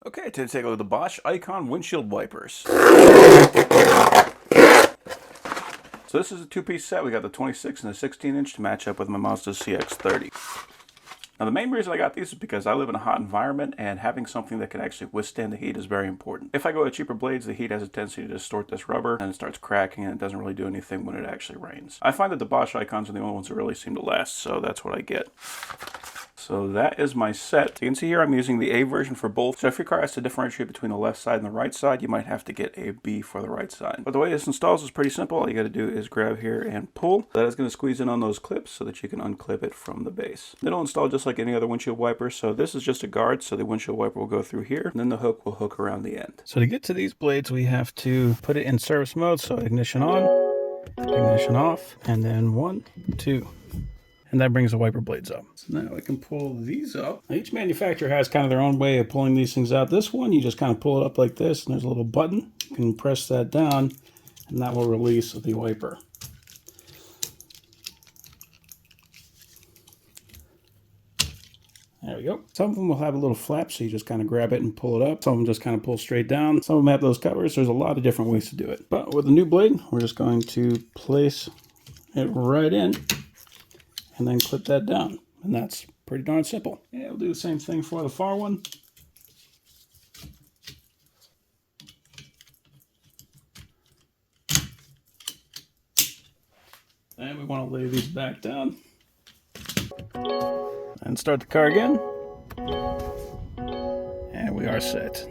Okay, to take a look at the Bosch Icon windshield wipers. So this is a two-piece set. We got the 26 and the 16-inch to match up with my Mazda CX-30. Now the main reason I got these is because I live in a hot environment and having something that can actually withstand the heat is very important. If I go with cheaper blades, the heat has a tendency to distort this rubber and it starts cracking and it doesn't really do anything when it actually rains. I find that the Bosch Icons are the only ones that really seem to last, so that's what I get. So that is my set. You can see here I'm using the A version for both. So if your car has to differentiate between the left side and the right side, you might have to get a B for the right side. But the way this installs is pretty simple. All you got to do is grab here and pull. That is going to squeeze in on those clips so that you can unclip it from the base. It'll install just like any other windshield wiper. So this is just a guard, so the windshield wiper will go through here, and then the hook will hook around the end. So to get to these blades, we have to put it in service mode. So ignition on, ignition off, and then 1, 2. And that brings the wiper blades up. So now I can pull these up. Now each manufacturer has kind of their own way of pulling these things out. This one, you just kind of pull it up like this, and there's a little button. You can press that down, and that will release the wiper. There we go. Some of them will have a little flap, so you just kind of grab it and pull it up. Some of them just kind of pull straight down. Some of them have those covers. There's a lot of different ways to do it. But with the new blade, we're just going to place it right in, and then clip that down. And that's pretty darn simple. Yeah, we'll do the same thing for the far one. And we want to lay these back down. And start the car again. And we are set.